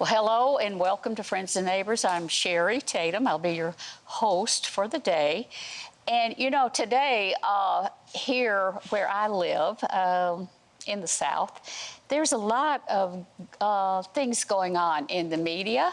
Well, hello and welcome to Friends and Neighbors. I'm Sherry Tatum. I'll be your host for the day. And you know, today here where I live in the South, there's a lot of things going on in the media,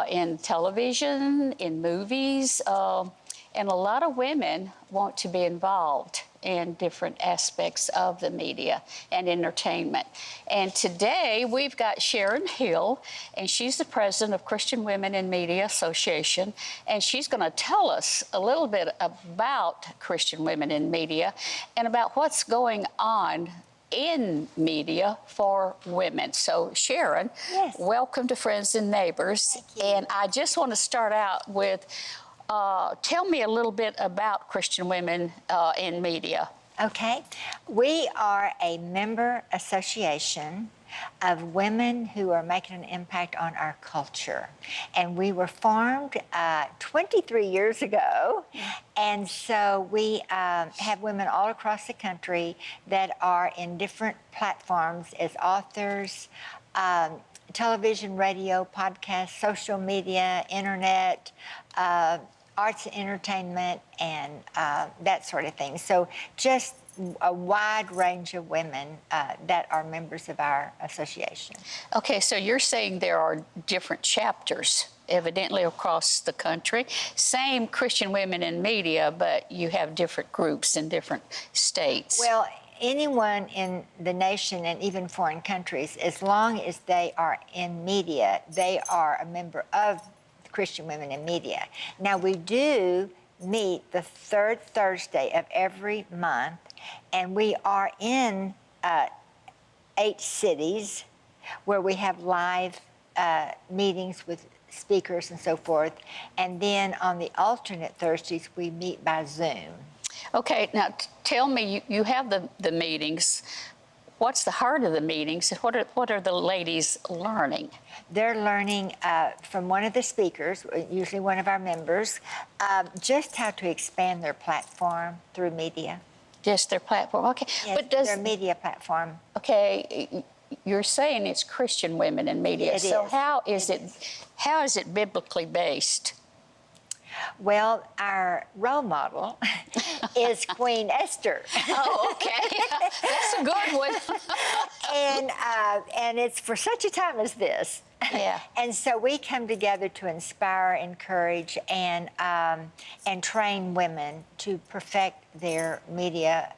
in television, in movies, and a lot of women want to be involved in different aspects of the media and entertainment. And today we've got Sharon Hill, and she's the president of Christian Women in Media Association, and she's going to tell us a little bit about Christian Women in Media and about what's going on in media for women. So Sharon, yes. Welcome to Friends and Neighbors. And I just want to start out with tell me a little bit about Christian Women in Media. Okay. We are a member association of women who are making an impact on our culture. And we were formed 23 years ago. And so we have women all across the country that are in different platforms as authors, television, radio, podcast, social media, internet, arts and entertainment, and that sort of thing. So just a wide range of women that are members of our association. Okay, so you're saying there are different chapters evidently across the country. Same Christian Women in Media, but you have different groups in different states. Well, anyone in the nation and even foreign countries, as long as they are in media, they are a member of Christian Women in Media. Now, we do meet the third Thursday of every month, and we are in 8 cities where we have live meetings with speakers and so forth. And then on the alternate Thursdays, we meet by Zoom. Okay, now tell me, you have the meetings. What's the heart of the meetings? What are the ladies learning? They're learning from one of the speakers, usually one of our members, just how to expand their platform through media. Just their platform, okay. Yes, but their media platform. Okay, you're saying it's Christian Women in Media. So how is it biblically based? Well, our role model is Queen Esther. Oh, okay. That's a good one. and it's for such a time as this. Yeah. And so we come together to inspire, encourage, and train women to perfect their media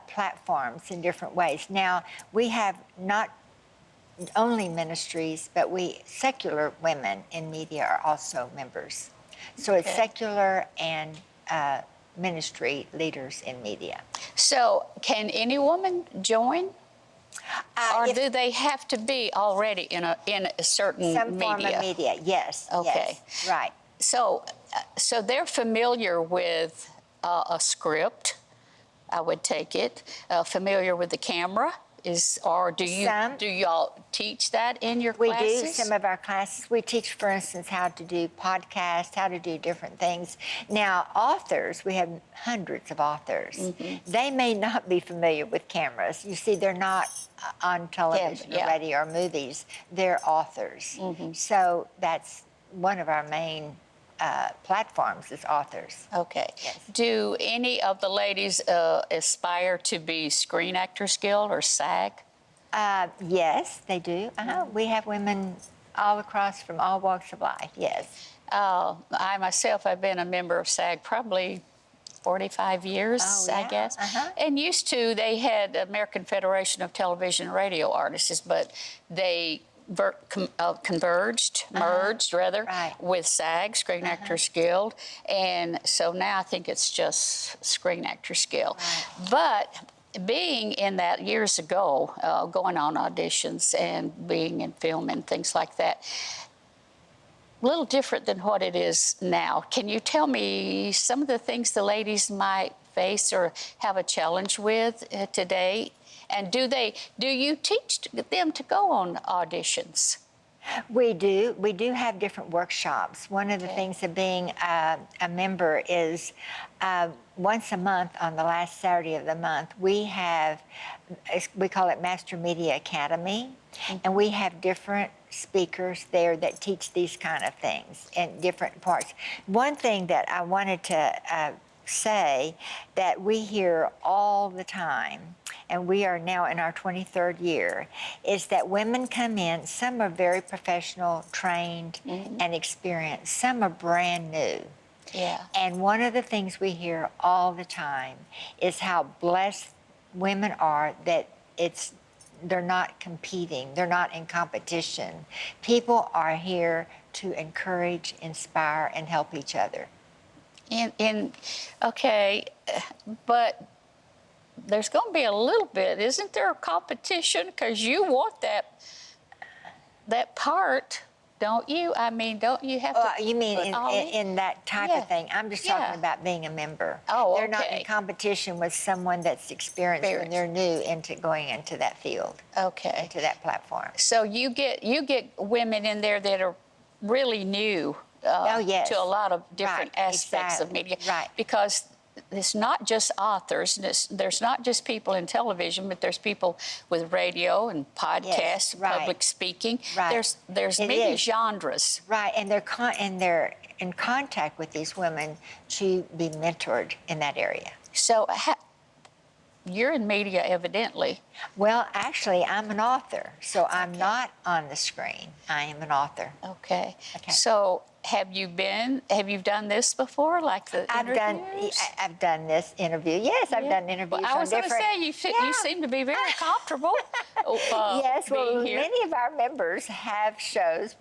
platforms in different ways. Now, we have not only ministries, but secular women in media are also members. So it's secular and ministry leaders in media. So can any woman join? Or do they have to be already in a certain some media? Some form of media, yes. Okay. Yes, right. So they're familiar with a script, I would take it, familiar with the camera. Do y'all teach that in your classes? We do some of our classes. We teach, for instance, how to do podcasts, how to do different things. Now, authors, we have hundreds of authors. Mm-hmm. They may not be familiar with cameras. You see, they're not on television or radio or movies. They're authors. Mm-hmm. So that's one of our main platforms is authors. Okay. Yes. Do any of the ladies aspire to be Screen Actors Guild or SAG? Yes, they do. We have women all across from all walks of life, yes. I myself have been a member of SAG probably 45 years, I guess. And used to, they had American Federation of Television and Radio Artists, but they merged with SAG, Screen Actors Guild, and so now I think it's just Screen Actors Guild. Right. But being in that years ago, going on auditions and being in film and things like that, little different than what it is now. Can you tell me some of the things the ladies might face or have a challenge with today? And do you teach them to go on auditions? We do. We do have different workshops. One of the things of being a member is once a month on the last Saturday of the month, we call it Master Media Academy, and we have different speakers there that teach these kind of things in different parts. One thing that I wanted to say that we hear all the time, and we are now in our 23rd year, is that women come in, some are very professional, trained, and experienced. Some are brand new. Yeah. And one of the things we hear all the time is how blessed women are that they're not competing, they're not in competition. People are here to encourage, inspire, and help each other. Okay, but there's going to be a little bit, isn't there, a competition? Because you want that part, don't you? I mean, don't you have to? You mean in that type of thing? I'm just talking about being a member. Oh, They're not in competition with someone that's experienced when they're new into going into that field. Okay. Into that platform. So you get women in there that are really new. To a lot of different aspects of media. Right. Because it's not just authors, there's not just people in television, but there's people with radio and podcasts, public speaking. Right. There's many genres. Right, and they're in contact with these women to be mentored in that area. So you're in media, evidently. Well, actually, I'm an author, so I'm not on the screen. I am an author. Okay. So have you done this before, like the interviews? I've done this interview. Yes, I've done interviews. Well, I was going to say, you seem to be very comfortable. Yes, well, here. many of our members have shows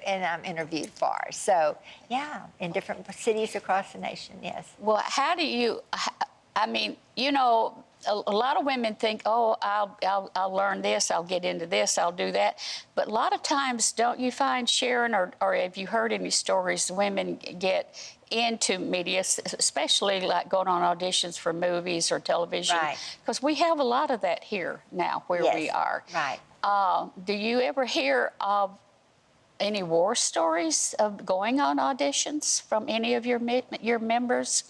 and I'm interviewed for. So, yeah, in different cities across the nation, yes. Well, how do you, I mean, you know, a lot of women think, oh, I'll learn this, I'll get into this, I'll do that. But a lot of times, don't you find, Sharon, or have you heard any stories, women get into media, especially like going on auditions for movies or television? Right. Because we have a lot of that here now where we are. Right. Do you ever hear of any war stories of going on auditions from any of your members?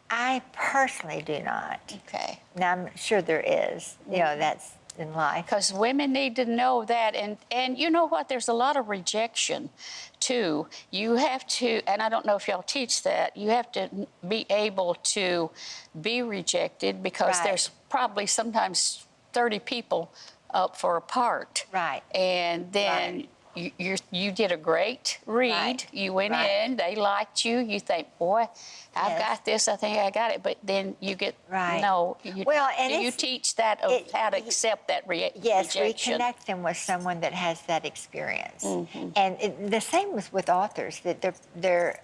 I personally do not. Okay. Now, I'm sure there is. You know, that's in life. Because women need to know that. And you know what? There's a lot of rejection, too. You have to, and I don't know if y'all teach that, you have to be able to be rejected because there's probably sometimes 30 people up for a part. Right. And then you did a great read. Right. You went in, they liked you. You think, boy, I've got this, I think I got it. But then you get, no. You teach that of how to accept that rejection. Yes, we connect them with someone that has that experience. And the same with authors, that their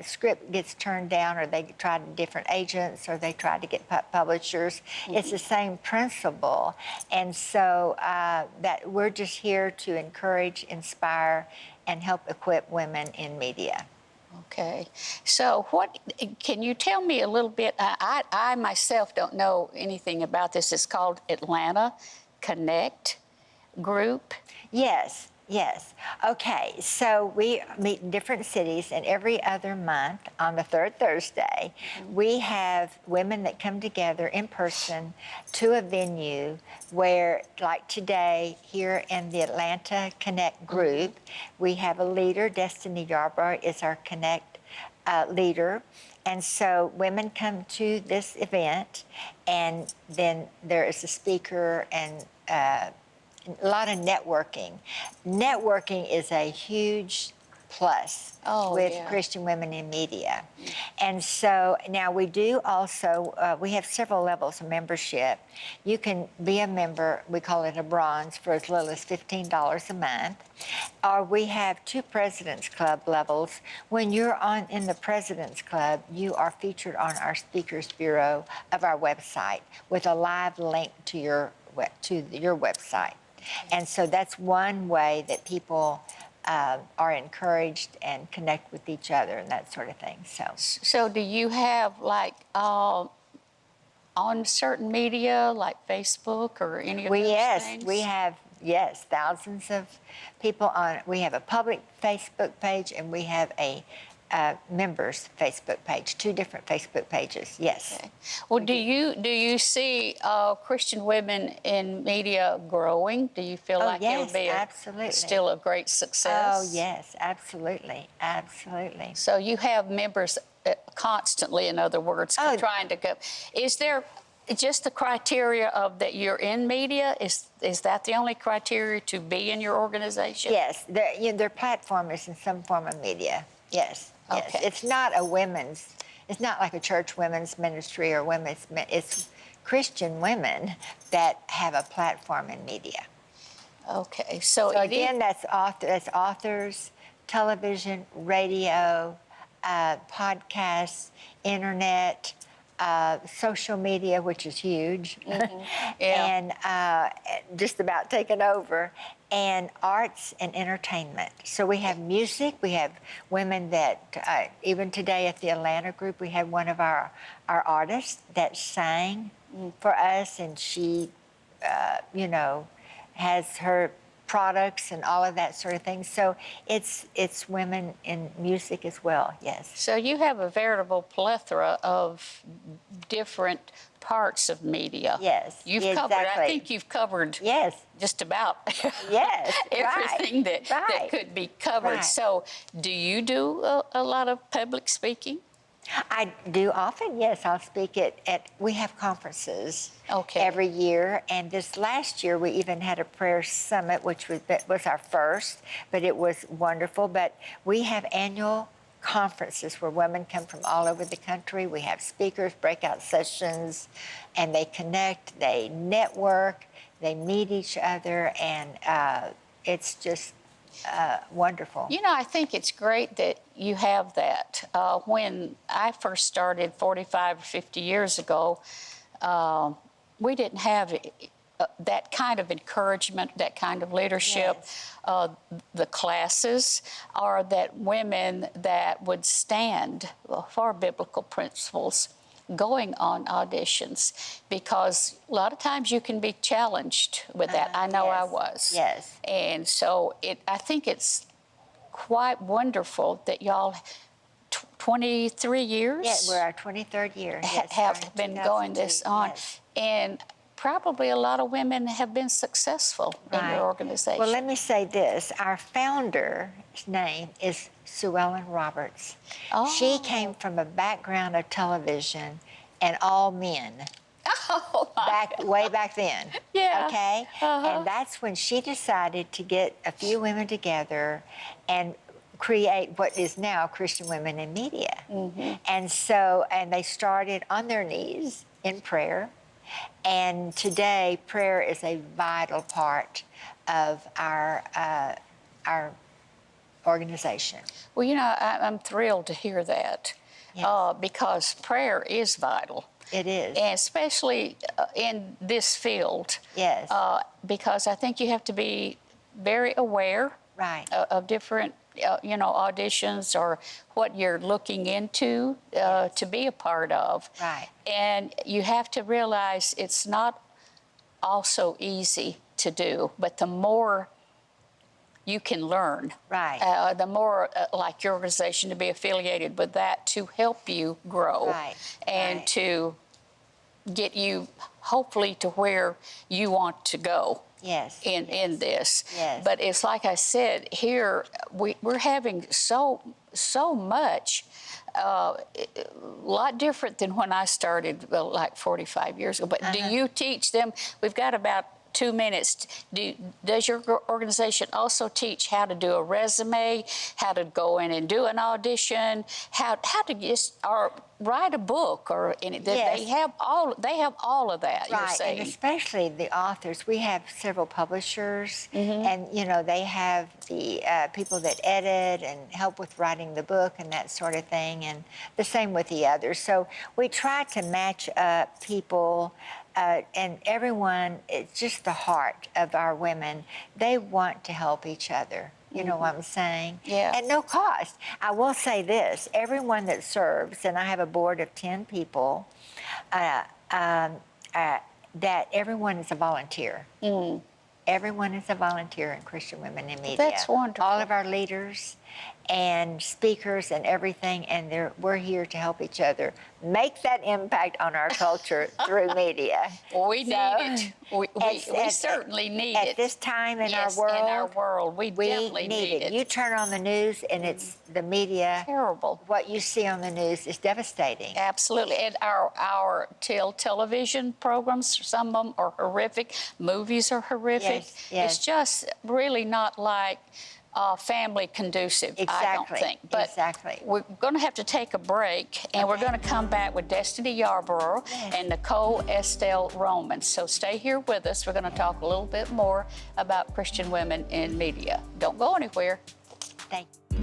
script gets turned down, or they try different agents, or they try to get publishers. It's the same principle. And so that we're just here to encourage, inspire, and help equip women in media. Okay. So can you tell me a little bit? I myself don't know anything about this. It's called Atlanta Connect Group. Yes. Okay, so we meet in different cities, and every other month on the third Thursday, we have women that come together in person to a venue where, like today, here in the Atlanta Connect group, we have a leader. Destiny Yarborough is our Connect leader. And so women come to this event, and then there is a speaker and a lot of networking. Networking is a huge plus with Christian women in media. And so now we do also, we have several levels of membership. You can be a member, we call it a bronze, for as little as $15 a month. Or we have 2 President's Club levels. When you're in the President's Club, you are featured on our Speakers Bureau of our website with a live link to your website. And so that's one way that people are encouraged and connect with each other and that sort of thing. So do you have like on certain media like Facebook or any of those things? We have, yes, thousands of people on. We have a public Facebook page and we have a members Facebook page, 2 different Facebook pages. Yes. Okay. Well, do you see Christian women in media growing? Do you feel like yes, it'll be absolutely. Still a great success? Oh, yes, absolutely, absolutely. So you have members constantly, in other words, trying to go. Is there just the criteria of that you're in media? Is that the only criteria to be in your organization? Yes, their platform is in some form of media. Yes, yes. Okay. It's not it's not like a church women's ministry or it's Christian women that have a platform in media. Okay, so again, that's authors, television, radio, podcasts, internet, social media, which is huge, and just about taken over, and arts and entertainment. So we have music, we have women that, even today at the Atlanta group, we had one of our artists that sang for us, and she, has her products and all of that sort of thing. So it's women in music as well, yes. So you have a veritable plethora of different parts of media. Yes, You've exactly. covered, I think you've covered just about yes, everything that could be covered. Right. So do you do a lot of public speaking? I do often, yes. I'll speak we have conferences every year. And this last year, we even had a prayer summit, which was our first, but it was wonderful. But we have annual conferences where women come from all over the country. We have speakers, breakout sessions, and they connect, they network, they meet each other, and it's just wonderful. I think it's great that you have that. When I first started 45 or 50 years ago, we didn't have that kind of encouragement, that kind of leadership. Yes. The classes are that women that would stand for biblical principles going on auditions, because a lot of times you can be challenged with that. I know I was. Yes. And so I think it's quite wonderful that y'all 23 years? Yeah, we're our 23rd year. Yes, have been going this on. Yes. And probably a lot of women have been successful in your organization. Well, let me say this. Our founder's name is Sue Ellen Roberts. Oh. She came from a background of television and all men. Way back then. Yeah. Okay? And that's when she decided to get a few women together and create what is now Christian Women in Media. And they started on their knees in prayer. And today, prayer is a vital part of our organization. Well, I'm thrilled to hear that. Yes. Because prayer is vital. It is. And especially in this field. Yes. Because I think you have to be very aware of different auditions or what you're looking into to be a part of. Right. And you have to realize it's not also easy to do, but the more you can learn, the more like your organization to be affiliated with that to help you grow and to get you hopefully to where you want to go. Yes. In this. Yes. But it's like I said, here we're having so much, a lot different than when I started like 45 years ago. But do you teach them? We've got about 2 minutes. Does your organization also teach how to do a resume, how to go in and do an audition, how to just or write a book or anything? They have all of that. You're saying. And especially the authors. We have several publishers, and they have the people that edit and help with writing the book and that sort of thing, and the same with the others. So we try to match up people. And everyone, it's just the heart of our women. They want to help each other. You know what I'm saying? Yes. At no cost. I will say this, everyone that serves, and I have a board of 10 people, that everyone is a volunteer. Everyone is a volunteer in Christian Women in Media. That's wonderful. All of our leaders and speakers and everything, and we're here to help each other make that impact on our culture through media. We need it. We certainly need it. At this time in Yes, our world, in our world, we definitely need it. You turn on the news and it's the media. Terrible. What you see on the news is devastating. Absolutely. And our television programs, some of them are horrific. Movies are horrific. Yes. It's just really not like family conducive, I don't think. But we're going to have to take a break, and we're going to come back with Destiny Yarborough and Nicole Estelle Roman. So stay here with us. We're going to talk a little bit more about Christian women in media. Don't go anywhere. Thank you.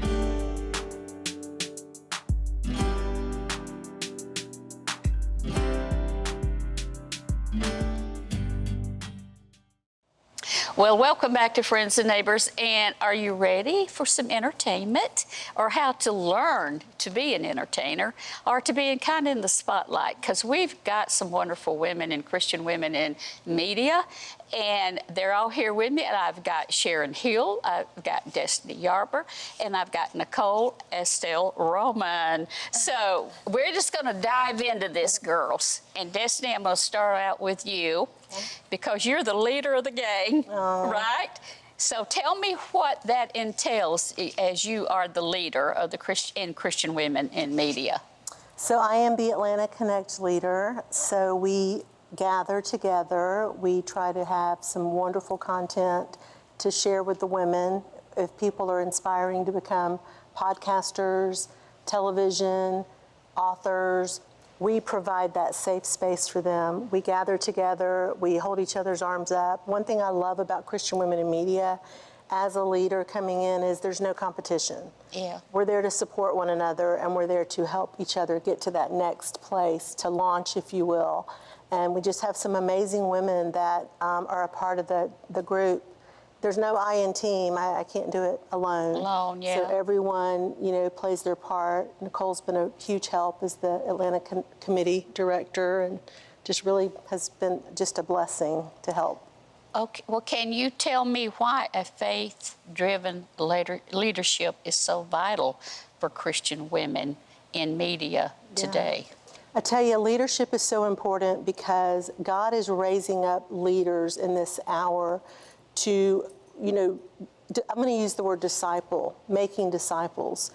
Well, welcome back to Friends and Neighbors. And are you ready for some entertainment, or how to learn to be an entertainer, or to be kind of in the spotlight? Because we've got some wonderful women and Christian women in media, and they're all here with me. And I've got Sharon Hill, I've got Destiny Yarborough, and I've got Nicole Estelle Roman. So we're just going to dive into this, girls. And Destiny, I'm going to start out with you, because you're the leader of the gang, right? So tell me what that entails as you are the leader of the Christian women in media. So I am the Atlanta Connect leader. So we gather together. We try to have some wonderful content to share with the women. If people are inspiring to become podcasters, television, authors, we provide that safe space for them. We gather together, we hold each other's arms up. One thing I love about Christian Women in Media as a leader coming in is there's no competition. Yeah. We're there to support one another, and we're there to help each other get to that next place, to launch, if you will. And we just have some amazing women that are a part of the group. There's no I in team. I can't do it alone. Alone, yeah. So everyone, plays their part. Nicole's been a huge help as the Atlanta Committee Director, and just really has been just a blessing to help. Okay. Well, can you tell me why a faith-driven leadership is so vital for Christian women in media today? I tell you, leadership is so important because God is raising up leaders in this hour to, I'm going to use the word disciple, making disciples.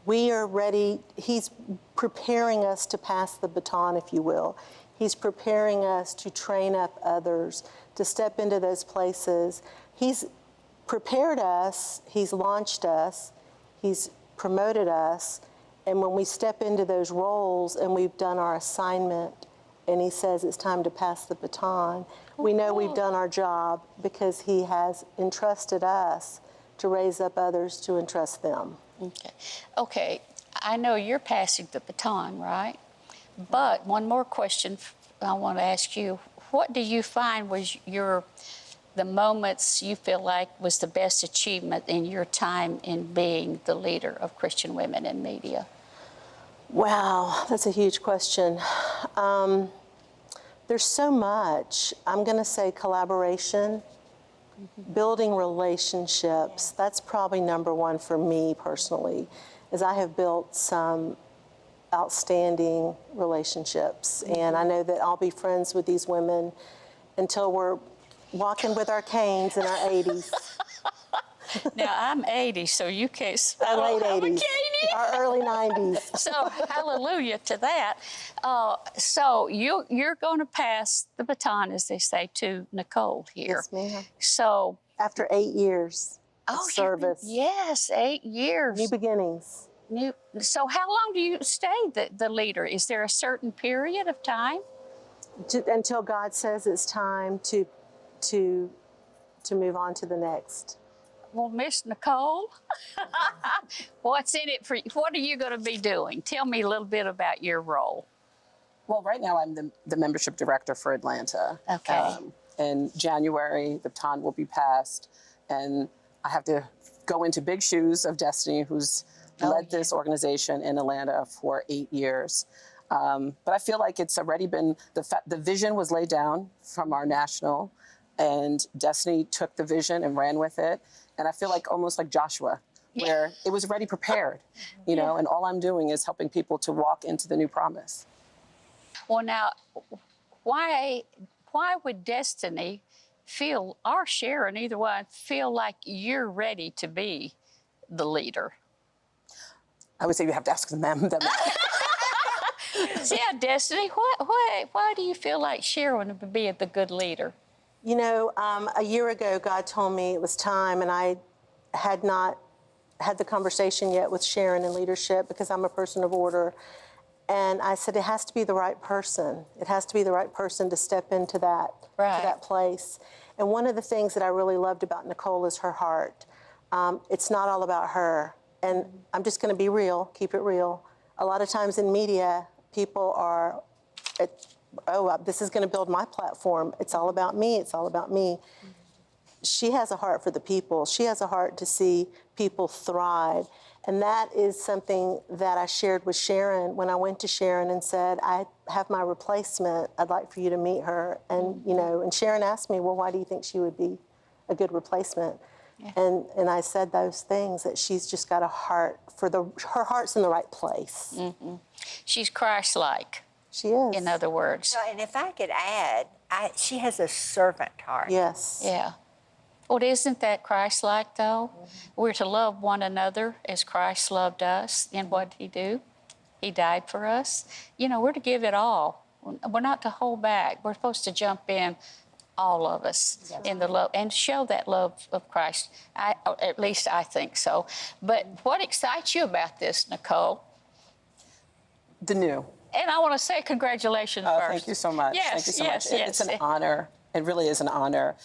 We are ready. He's preparing us to pass the baton, if you will. He's preparing us to train up others, to step into those places. He's prepared us, he's launched us, he's promoted us, and when we step into those roles and we've done our assignment, and he says it's time to pass the baton, we know we've done our job because he has entrusted us to raise up others to entrust them. Okay. I know you're passing the baton, right? But one more question I want to ask you. What do you find was the moments you feel like was the best achievement in your time in being the leader of Christian Women in Media? Wow, that's a huge question. There's so much. I'm going to say collaboration, building relationships. That's probably number one for me personally, is I have built some outstanding relationships. And I know that I'll be friends with these women until we're walking with our canes in our 80s. Now, I'm 80, so you can't. Our late 80s. Our early 90s. So, hallelujah to that. So, you're going to pass the baton, as they say, to Nicole here. Yes, ma'am. So, after 8 years of service. Yes, 8 years. New beginnings. So, how long do you stay the leader? Is there a certain period of time? Until God says it's time to move on to the next. Well, Miss Nicole, what's in it for you? What are you going to be doing? Tell me a little bit about your role. Well, right now I'm the membership director for Atlanta. Okay. In January, the baton will be passed, and I have to go into big shoes of Destiny, who's led this organization in Atlanta for 8 years. But I feel like it's already been, the vision was laid down from our national, and Destiny took the vision and ran with it. And I feel like almost like Joshua, where it was already prepared, you know, and all I'm doing is helping people to walk into the new promise. Well, now, why would Destiny feel, or Sharon, either one, feel like you're ready to be the leader? I would say you have to ask them. Yeah, Destiny, why do you feel like Sharon would be the good leader? You know, a year ago, God told me it was time, and I had not had the conversation yet with Sharon in leadership because I'm a person of order. And I said, it has to be the right person. It has to be the right person to step into that, Right. to that place. And one of the things that I really loved about Nicole is her heart. It's not all about her. And I'm just going to be real, keep it real. A lot of times in media, people are, this is going to build my platform. It's all about me. It's all about me. She has a heart for the people. She has a heart to see people thrive. And that is something that I shared with Sharon when I went to Sharon and said, I have my replacement. I'd like for you to meet her. And, you know, and Sharon asked me, well, why do you think she would be a good replacement? Yeah. And I said those things, that she's just got a heart for her heart's in the right place. Mm-hmm. She's Christ-like. She is. In other words. Well, and if I could add, she has a servant heart. Yes. Yeah. Well, isn't that Christ-like, though? Mm-hmm. We're to love one another as Christ loved us. And what did he do? He died for us. You know, we're to give it all. We're not to hold back. We're supposed to jump in, all of us, in the love, and show that love of Christ. At least I think so. But what excites you about this, Nicole? The new. And I want to say congratulations first. Thank you so much. Yes, thank you so yes, much. yes. It's an honor. It really is an honor.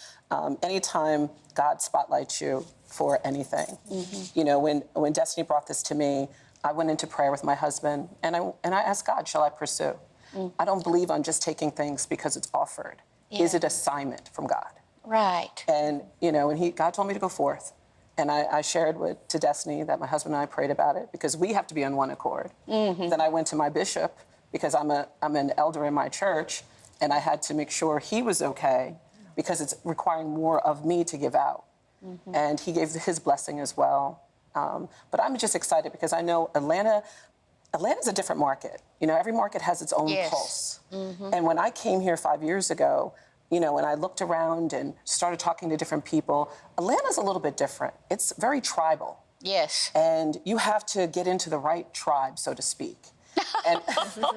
Anytime God spotlights you for anything. Mm-hmm. You know, when Destiny brought this to me, I went into prayer with my husband, and I asked God, shall I pursue? Mm. I don't believe on just taking things because it's offered. Yeah. Is it assignment from God? Right. And, you know, and God told me to go forth. And I shared to Destiny that my husband and I prayed about it because we have to be on one accord. Mm-hmm. Then I went to my bishop because I'm an elder in my church, and I had to make sure he was okay because it's requiring more of me to give out. Mm-hmm. And he gave his blessing as well. But I'm just excited because I know Atlanta's a different market. You know, every market has its own pulse. Mm-hmm. And when I came here 5 years ago, you know, when I looked around and started talking to different people, Atlanta's a little bit different. It's very tribal. Yes. And you have to get into the right tribe, so to speak. And,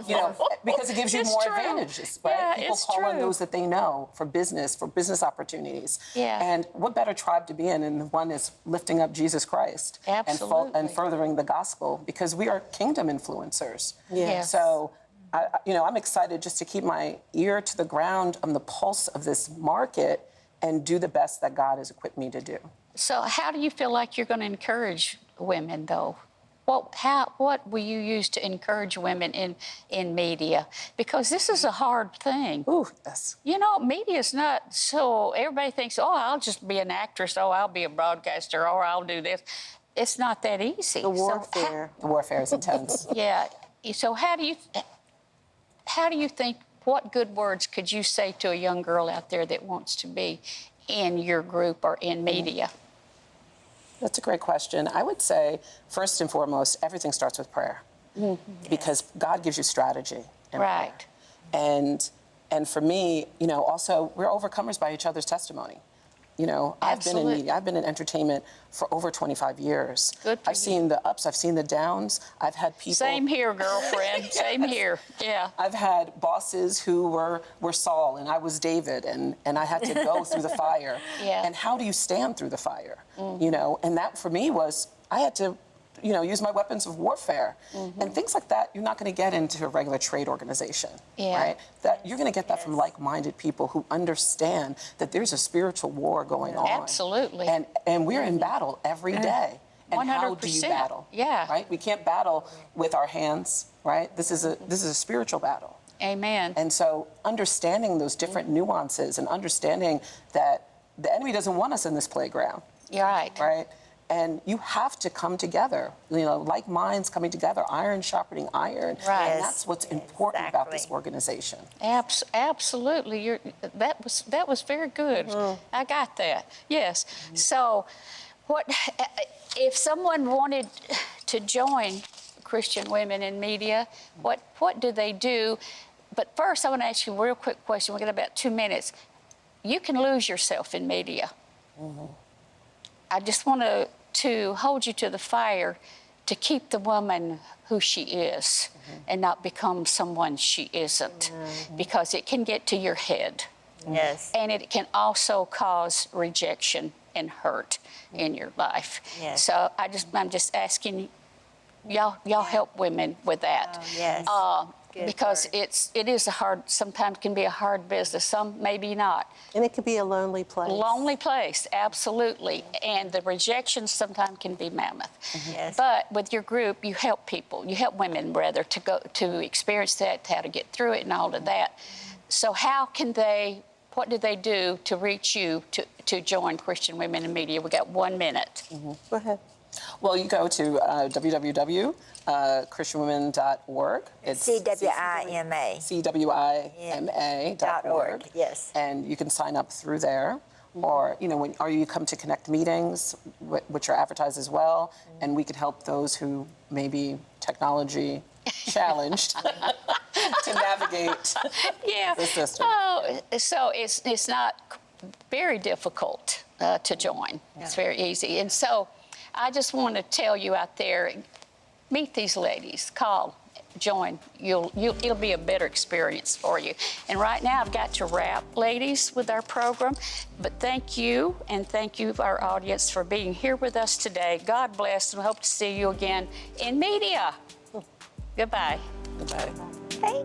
you know, because it gives you more advantages, right? Yeah, People call on those that they know for business opportunities. Yeah. And what better tribe to be in than the one that's lifting up Jesus Christ. Absolutely. And furthering the gospel, because we are kingdom influencers. Yes. So, I'm excited just to keep my ear to the ground on the pulse of this market and do the best that God has equipped me to do. So how do you feel like you're going to encourage women, though? What will you use to encourage women in media? Because this is a hard thing. Ooh, yes. You know, media is not so, everybody thinks, oh, I'll just be an actress, oh, I'll be a broadcaster, or I'll do this. It's not that easy. The warfare. The warfare is intense. Yeah. So how do you think, what good words could you say to a young girl out there that wants to be in your group or in media? That's a great question. I would say, first and foremost, everything starts with prayer. Mm-hmm. Because God gives you strategy. Right. Prayer. And for me, you know, also, we're overcomers by each other's testimony. You know, I've been in media, I've been in entertainment for over 25 years. Good for I've seen the ups, I've seen the downs. I've had people. Same here, girlfriend. Yes. Same here. Yeah. I've had bosses who were Saul and I was David, and I had to go through the fire. Yeah. And how do you stand through the fire? Mm-hmm. You know, and that for me was, I had to, you know, use my weapons of warfare. Mm-hmm. And things like that, you're not going to get into a regular trade organization, right? That you're going to get that from like-minded people who understand that there's a spiritual war going on. Absolutely. And we're in battle every day. And 100%. How do you battle? Yeah. Right? We can't battle with our hands, right? This is a spiritual battle. Amen. And so understanding those different nuances and understanding that the enemy doesn't want us in this playground. You're right. Right? And you have to come together, like minds coming together, iron sharpening iron. Right. And that's what's important about this organization. Absolutely. That was very good. I got that. Yes. So, what if someone wanted to join Christian Women in Media? What do they do? But first, I want to ask you a real quick question. We got about 2 minutes. You can lose yourself in media. I just want to hold you to the fire to keep the woman who she is and not become someone she isn't, because it can get to your head. Yes. And it can also cause rejection and hurt in your life. Yes. So I'm just asking y'all help women with that. Oh, yes. Good Because word. it is sometimes can be a hard business, some maybe not. And it could be a lonely place. Lonely place, absolutely. And the rejection sometimes can be mammoth. Yes. But with your group, you help people, you help women rather to experience that, how to get through it and all of that. So what do they do to reach you to join Christian Women in Media? We got 1 minute. Go ahead. Well, you go to www.christianwomen.org. It's CWIMA. CWIMA.org. Yes. And you can sign up through there. Or, or you come to Connect meetings, which are advertised as well. And we can help those who may be technology challenged to navigate the system. Oh, so it's not very difficult to join. It's very easy. And so I just want to tell you out there, meet these ladies, call, join. It'll be a better experience for you. And right now I've got to wrap, ladies, with our program. But thank you, and thank you, our audience, for being here with us today. God bless, and we hope to see you again in media. Goodbye. Goodbye. Hey.